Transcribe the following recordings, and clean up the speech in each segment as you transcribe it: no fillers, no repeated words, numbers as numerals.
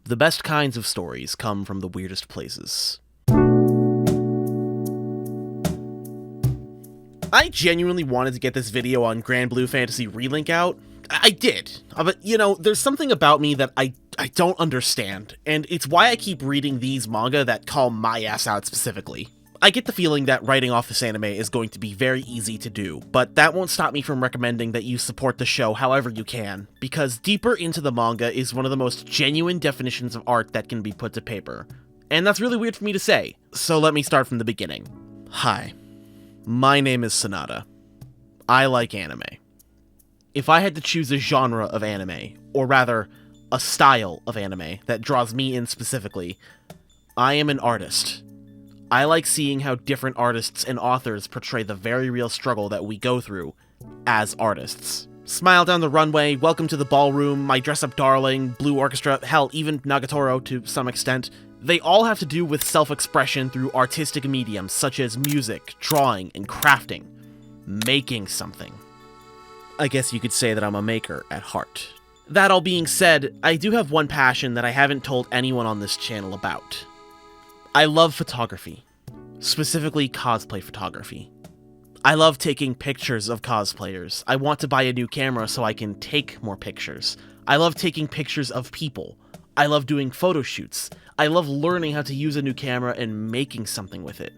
The best kinds of stories come from the weirdest places. I genuinely wanted to get this video on Grand Blue Fantasy Relink out. I did, but there's something about me that I don't understand, and it's why I keep reading these manga that call my ass out specifically. I get the feeling that writing off this anime is going to be very easy to do, but that won't stop me from recommending that you support the show however you can, because deeper into the manga is one of the most genuine definitions of art that can be put to paper. And that's really weird for me to say, so let me start from the beginning. Hi, my name is Sonata. I like anime. If I had to choose a genre of anime, or rather, a style of anime that draws me in specifically, I am an artist. I like seeing how different artists and authors portray the very real struggle that we go through as artists. Smile Down the Runway, Welcome to the Ballroom, My Dress-Up Darling, Blue Orchestra, hell, even Nagatoro to some extent, they all have to do with self-expression through artistic mediums such as music, drawing, and crafting. Making something. I guess you could say that I'm a maker at heart. That all being said, I do have one passion that I haven't told anyone on this channel about. I love photography, specifically cosplay photography. I love taking pictures of cosplayers. I want to buy a new camera so I can take more pictures. I love taking pictures of people. I love doing photo shoots. I love learning how to use a new camera and making something with it.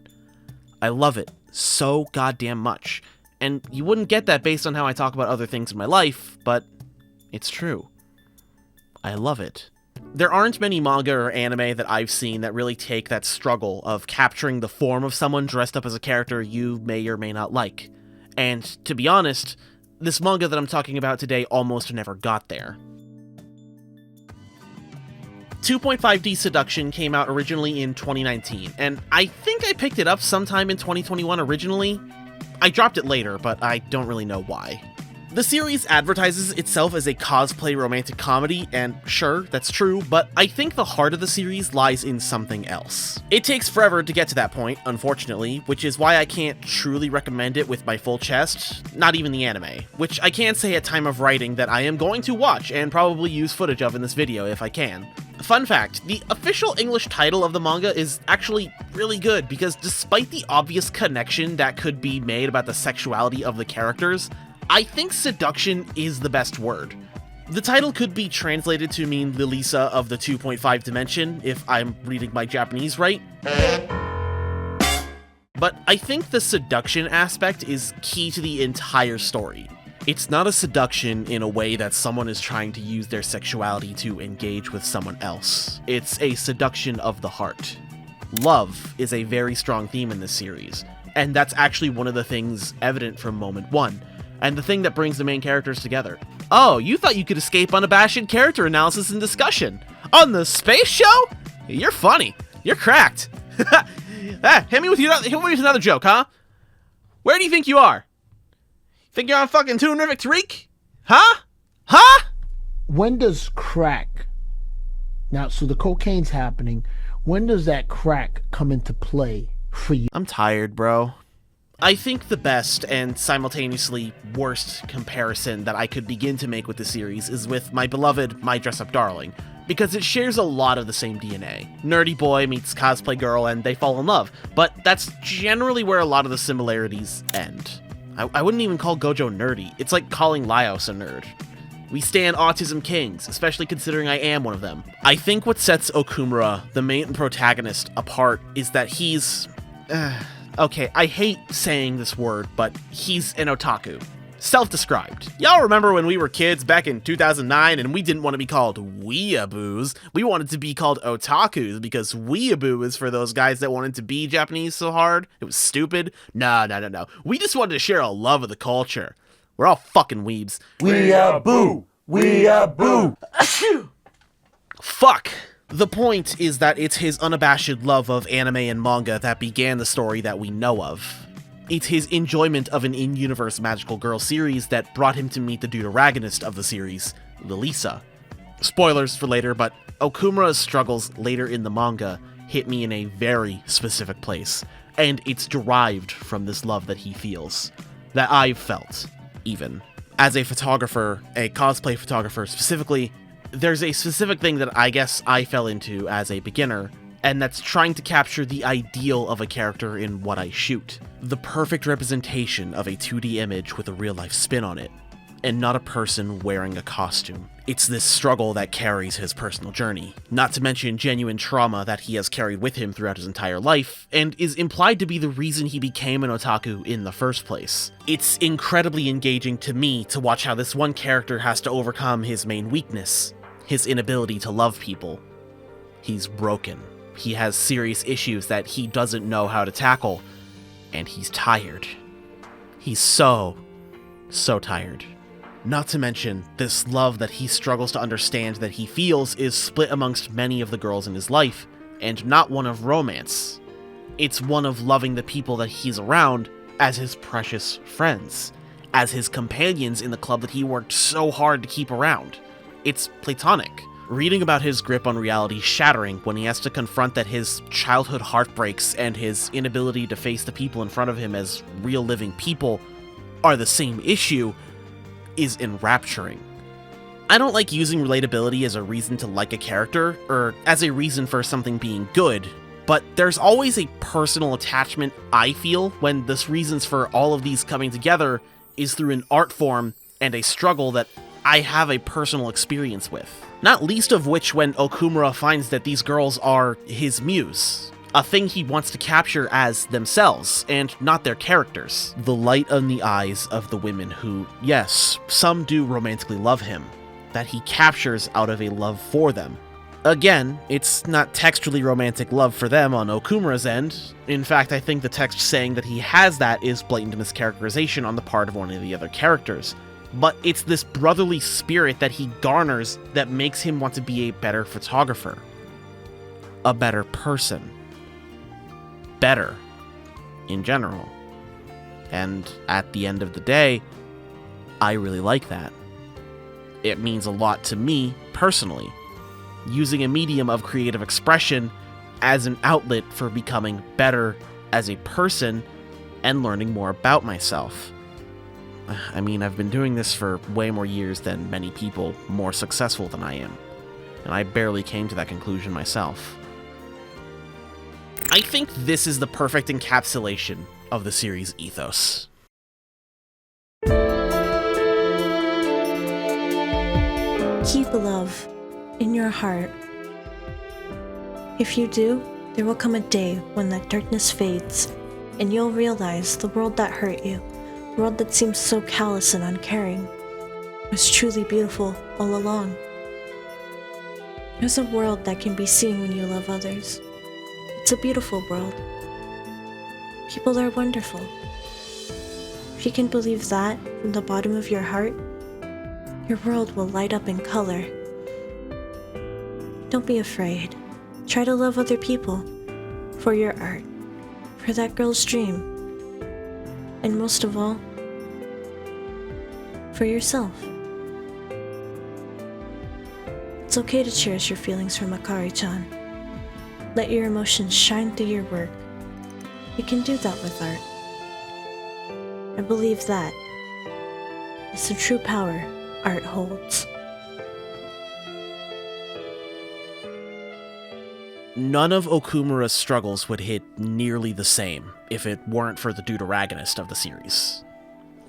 I love it so goddamn much. And you wouldn't get that based on how I talk about other things in my life, but it's true. I love it. There aren't many manga or anime that I've seen that really take that struggle of capturing the form of someone dressed up as a character you may or may not like. And to be honest, this manga that I'm talking about today almost never got there. 2.5D Seduction came out originally in 2019, and I think I picked it up sometime in 2021 originally. I dropped it later, but I don't really know why. The series advertises itself as a cosplay romantic comedy, and sure, that's true, but I think the heart of the series lies in something else. It takes forever to get to that point, unfortunately, which is why I can't truly recommend it with my full chest, not even the anime, which I can say at time of writing that I am going to watch and probably use footage of in this video if I can. Fun fact, the official English title of the manga is actually really good because despite the obvious connection that could be made about the sexuality of the characters, I think seduction is the best word. The title could be translated to mean Lilisa of the 2.5 dimension, if I'm reading my Japanese right. But I think the seduction aspect is key to the entire story. It's not a seduction in a way that someone is trying to use their sexuality to engage with someone else. It's a seduction of the heart. Love is a very strong theme in this series, and that's actually one of the things evident from moment one, and the thing that brings the main characters together. Oh, you thought you could escape unabashed character analysis and discussion on the space show? You're funny. You're cracked. Hit me with another joke, huh? Where do you think you are? Think you're on fucking Toonrific Tariq? Huh? Huh? When does crack... Now, so the cocaine's happening. When does that crack come into play for you? I'm tired, bro. I think the best and simultaneously worst comparison that I could begin to make with the series is with my beloved My Dress-Up Darling, because it shares a lot of the same DNA. Nerdy boy meets cosplay girl and they fall in love, but that's generally where a lot of the similarities end. I wouldn't even call Gojo nerdy. It's like calling Laios a nerd. We stand autism kings, especially considering I am one of them. I think what sets Okumura, the main protagonist, apart is that he's... okay, I hate saying this word, but he's an otaku. Self-described. Y'all remember when we were kids back in 2009 and we didn't want to be called weeaboos? We wanted to be called otakus because weeaboo is for those guys that wanted to be Japanese so hard. It was stupid. No. We just wanted to share a love of the culture. We're all fucking weebs. Weeaboo! Weeaboo! Fuck! The point is that it's his unabashed love of anime and manga that began the story that we know of. It's his enjoyment of an in-universe magical girl series that brought him to meet the deuteragonist of the series, Lilisa. Spoilers for later, but Okumura's struggles later in the manga hit me in a very specific place, and it's derived from this love that he feels, that I've felt, even. As a photographer, a cosplay photographer specifically, There's a specific thing that I guess I fell into as a beginner, and that's trying to capture the ideal of a character in what I shoot. The perfect representation of a 2D image with a real-life spin on it, and not a person wearing a costume. It's this struggle that carries his personal journey, not to mention genuine trauma that he has carried with him throughout his entire life, and is implied to be the reason he became an otaku in the first place. It's incredibly engaging to me to watch how this one character has to overcome his main weakness, his inability to love people. He's broken. He has serious issues that he doesn't know how to tackle, and he's tired. He's so tired. Not to mention, this love that he struggles to understand that he feels is split amongst many of the girls in his life, and not one of romance. It's one of loving the people that he's around as his precious friends, as his companions in the club that he worked so hard to keep around. It's platonic. Reading about his grip on reality shattering when he has to confront that his childhood heartbreaks and his inability to face the people in front of him as real living people are the same issue is enrapturing. I don't like using relatability as a reason to like a character, or as a reason for something being good, but there's always a personal attachment I feel when the reasons for all of these coming together is through an art form and a struggle that I have a personal experience with. Not least of which when Okumura finds that these girls are his muse, a thing he wants to capture as themselves, and not their characters. The light in the eyes of the women who, yes, some do romantically love him, that he captures out of a love for them. Again, it's not textually romantic love for them on Okumura's end. In fact, I think the text saying that he has that is blatant mischaracterization on the part of one of the other characters. But it's this brotherly spirit that he garners that makes him want to be a better photographer. A better person. Better. In general. And at the end of the day, I really like that. It means a lot to me, personally. Using a medium of creative expression as an outlet for becoming better as a person and learning more about myself. I mean, I've been doing this for way more years than many people more successful than I am, and I barely came to that conclusion myself. I think this is the perfect encapsulation of the series' ethos. Keep love in your heart. If you do, there will come a day when that darkness fades, and you'll realize the world that hurt you, the world that seems so callous and uncaring, was truly beautiful all along. There's a world that can be seen when you love others. It's a beautiful world. People are wonderful. If you can believe that from the bottom of your heart, your world will light up in color. Don't be afraid. Try to love other people, for your art, for that girl's dream, and most of all, for yourself. It's okay to cherish your feelings for Makari-chan. Let your emotions shine through your work. You can do that with art. I believe that is the true power art holds. None of Okumura's struggles would hit nearly the same if it weren't for the deuteragonist of the series,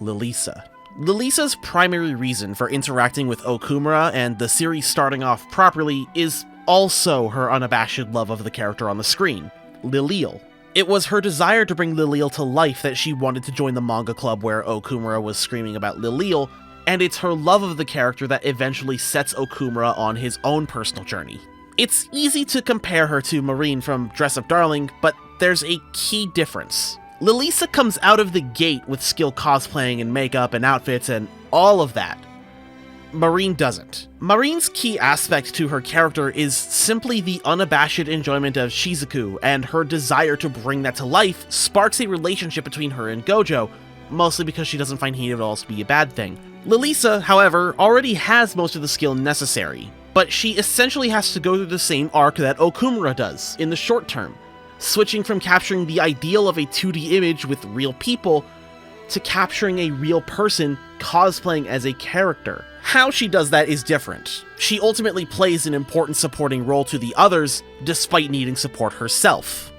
Lilisa. Lilisa's primary reason for interacting with Okumura and the series starting off properly is also her unabashed love of the character on the screen, Lilil. It was her desire to bring Lilil to life that she wanted to join the manga club where Okumura was screaming about Lilil, and it's her love of the character that eventually sets Okumura on his own personal journey. It's easy to compare her to Marine from Dress Up Darling, but there's a key difference. Lilisa comes out of the gate with skill cosplaying and makeup and outfits and all of that. Marine doesn't. Marine's key aspect to her character is simply the unabashed enjoyment of Shizuku, and her desire to bring that to life sparks a relationship between her and Gojo, mostly because she doesn't find hate at all to be a bad thing. Lilisa, however, already has most of the skill necessary, but she essentially has to go through the same arc that Okumura does in the short term, switching from capturing the ideal of a 2D image with real people to capturing a real person cosplaying as a character. How she does that is different. She ultimately plays an important supporting role to the others, despite needing support herself.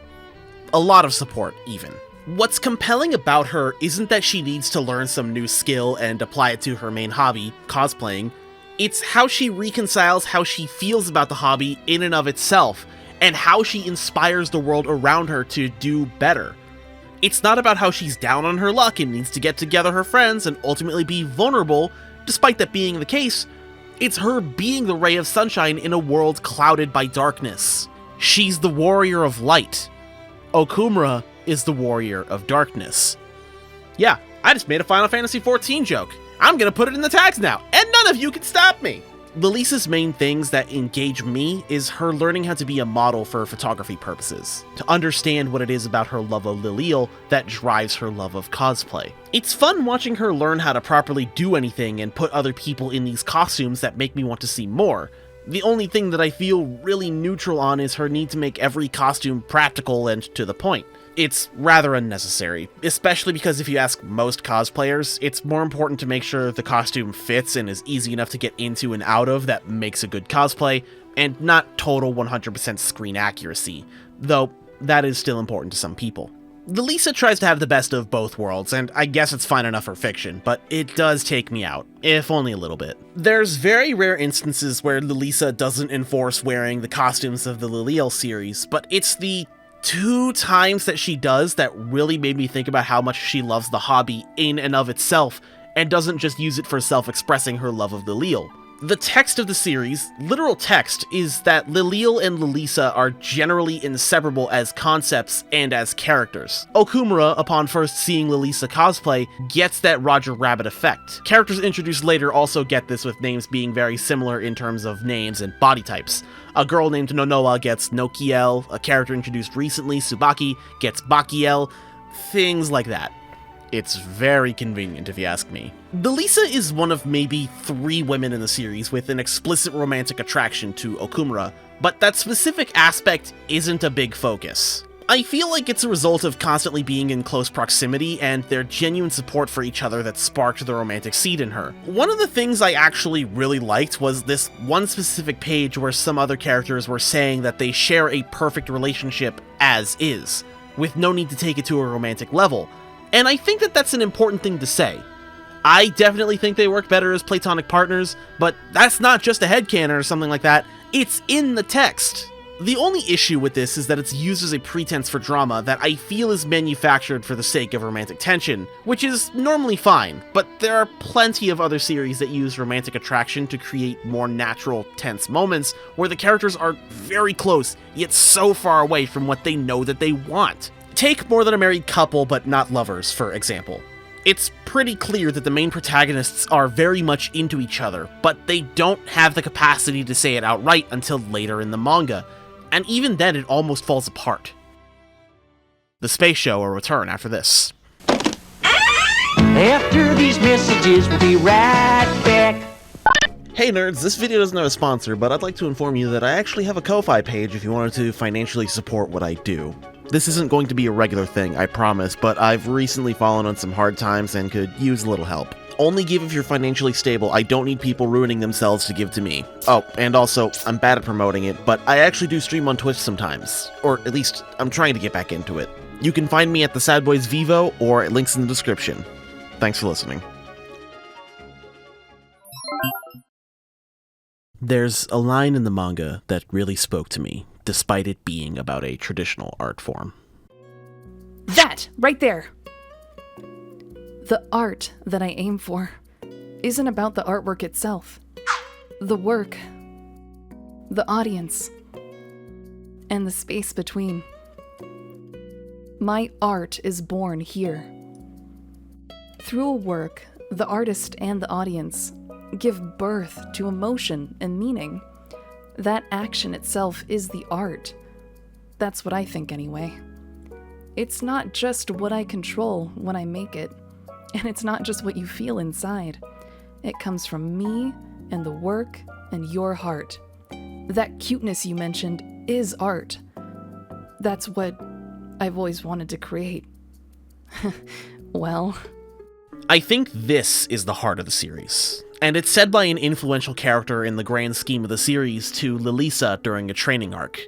A lot of support, even. What's compelling about her isn't that she needs to learn some new skill and apply it to her main hobby, cosplaying. It's how she reconciles how she feels about the hobby in and of itself, and how she inspires the world around her to do better. It's not about how she's down on her luck and needs to get together her friends and ultimately be vulnerable, despite that being the case. It's her being the ray of sunshine in a world clouded by darkness. She's the warrior of light. Okumura is the warrior of darkness. Yeah, I just made a Final Fantasy XIV joke. I'm gonna put it in the tags now, and none of you can stop me! Lilisa's main things that engage me is her learning how to be a model for photography purposes, to understand what it is about her love of Lilial that drives her love of cosplay. It's fun watching her learn how to properly do anything and put other people in these costumes that make me want to see more. The only thing that I feel really neutral on is her need to make every costume practical and to the point. It's rather unnecessary, especially because if you ask most cosplayers, it's more important to make sure the costume fits and is easy enough to get into and out of that makes a good cosplay, and not total 100% screen accuracy, though that is still important to some people. Lisa tries to have the best of both worlds, and I guess it's fine enough for fiction, but it does take me out, if only a little bit. There's very rare instances where Lisa doesn't enforce wearing the costumes of the Lilial series, but it's the 2 times that she does that really made me think about how much she loves the hobby in and of itself, and doesn't just use it for self-expressing her love of Lilial. The text of the series, literal text, is that Lilial and Lilisa are generally inseparable as concepts and as characters. Okumura, upon first seeing Lilisa cosplay, gets that Roger Rabbit effect. Characters introduced later also get this, with names being very similar in terms of names and body types. A girl named Nonoa gets Nokiel, a character introduced recently, Tsubaki, gets Bakiel, things like that. It's very convenient if you ask me. Lisa is one of maybe 3 women in the series with an explicit romantic attraction to Okumura, but that specific aspect isn't a big focus. I feel like it's a result of constantly being in close proximity and their genuine support for each other that sparked the romantic seed in her. One of the things I actually really liked was this one specific page where some other characters were saying that they share a perfect relationship as is, with no need to take it to a romantic level. And I think that that's an important thing to say. I definitely think they work better as platonic partners, but that's not just a headcanon or something like that, it's in the text. The only issue with this is that it's used as a pretense for drama that I feel is manufactured for the sake of romantic tension, which is normally fine, but there are plenty of other series that use romantic attraction to create more natural, tense moments where the characters are very close, yet so far away from what they know that they want. Take More Than a Married Couple but Not Lovers, for example. It's pretty clear that the main protagonists are very much into each other, but they don't have the capacity to say it outright until later in the manga, and even then it almost falls apart. The Space Show will return after this. After these messages, we'll be right back. Hey nerds, this video doesn't have a sponsor, but I'd like to inform you that I actually have a Ko-Fi page if you wanted to financially support what I do. This isn't going to be a regular thing, I promise, but I've recently fallen on some hard times and could use a little help. Only give if you're financially stable. I don't need people ruining themselves to give to me. Oh, and also, I'm bad at promoting it, but I actually do stream on Twitch sometimes. Or at least, I'm trying to get back into it. You can find me at the SADBOIS Vivo or at links in the description. Thanks for listening. There's a line in the manga that really spoke to me, despite it being about a traditional art form. That! Right there! The art that I aim for isn't about the artwork itself. The work, the audience, and the space between. My art is born here. Through a work, the artist and the audience give birth to emotion and meaning. That action itself is the art. That's what I think anyway. It's not just what I control when I make it, and it's not just what you feel inside. It comes from me and the work and your heart. That cuteness you mentioned is art. That's what I've always wanted to create. Well, I think this is the heart of the series. and it's said by an influential character in the grand scheme of the series to Lilisa during a training arc.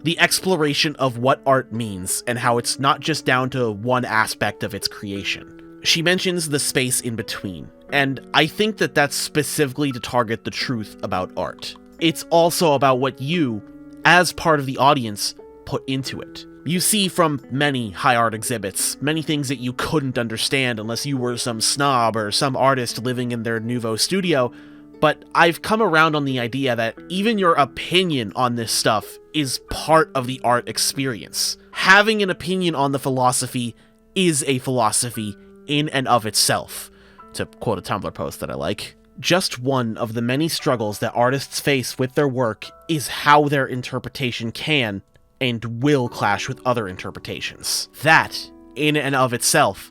The exploration of what art means and how it's not just down to one aspect of its creation. She mentions the space in between, and I think that that's specifically to target the truth about art. It's also about what you, as part of the audience, put into it. You see from many high art exhibits, many things that you couldn't understand unless you were some snob or some artist living in their nouveau studio, but I've come around on the idea that even your opinion on this stuff is part of the art experience. Having an opinion on the philosophy is a philosophy in and of itself, to quote a Tumblr post that I like. Just one of the many struggles that artists face with their work is how their interpretation can and will clash with other interpretations. That, in and of itself,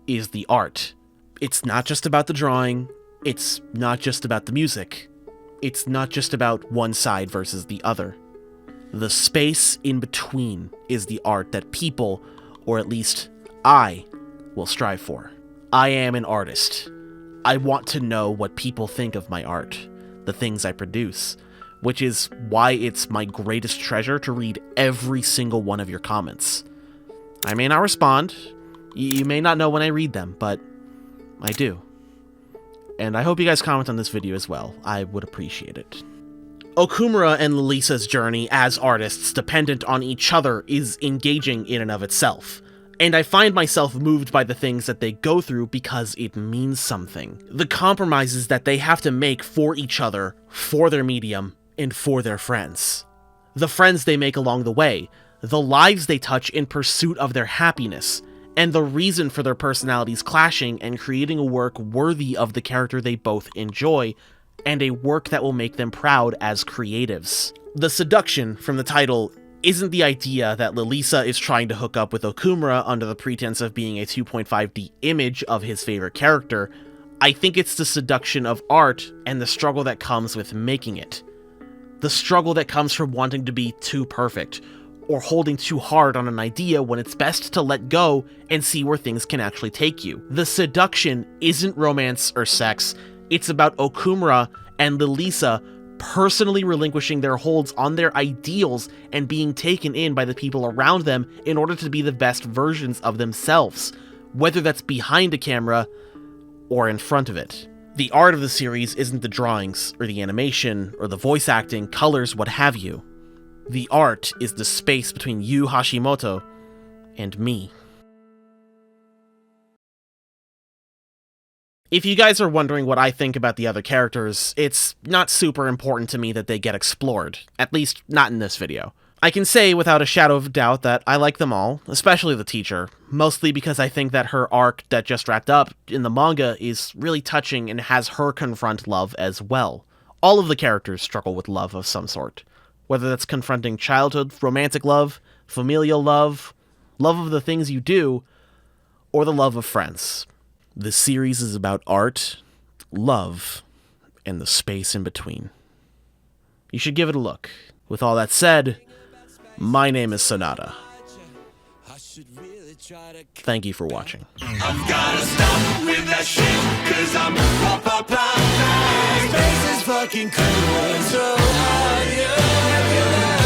is the art. It's not just about the drawing, it's not just about the music, it's not just about one side versus the other. The space in between is the art that people, or at least I, will strive for. I am an artist. I want to know what people think of my art, the things I produce, which is why it's my greatest treasure to read every single one of your comments. I may not respond, you may not know when I read them, but I do. And I hope you guys comment on this video as well. I would appreciate it. Okumura and Lilisa's journey as artists dependent on each other is engaging in and of itself. And I find myself moved by the things that they go through because it means something. The compromises that they have to make for each other, for their medium, and for their friends. The friends they make along the way, the lives they touch in pursuit of their happiness, and the reason for their personalities clashing and creating a work worthy of the character they both enjoy, and a work that will make them proud as creatives. The seduction from the title isn't the idea that Lilisa is trying to hook up with Okumura under the pretense of being a 2.5D image of his favorite character. I think it's the seduction of art and the struggle that comes with making it. The struggle that comes from wanting to be too perfect, or holding too hard on an idea when it's best to let go and see where things can actually take you. The seduction isn't romance or sex, it's about Okumura and Lilisa personally relinquishing their holds on their ideals and being taken in by the people around them in order to be the best versions of themselves, whether that's behind a camera or in front of it. The art of the series isn't the drawings, or the animation, or the voice acting, colors, what have you. The art is the space between Yu Hashimoto and me. If you guys are wondering what I think about the other characters, it's not super important to me that they get explored, at least not in this video. I can say without a shadow of a doubt that I like them all, especially the teacher, mostly because I think that her arc that just wrapped up in the manga is really touching and has her confront love as well. All of the characters struggle with love of some sort, whether that's confronting childhood romantic love, familial love, love of the things you do, or the love of friends. This series is about art, love, and the space in between. You should give it a look. With all that said, my name is Sonata. Thank you for watching. I've gotta stop with that shit, 'cause I'm Space is fucking cool, and so are you.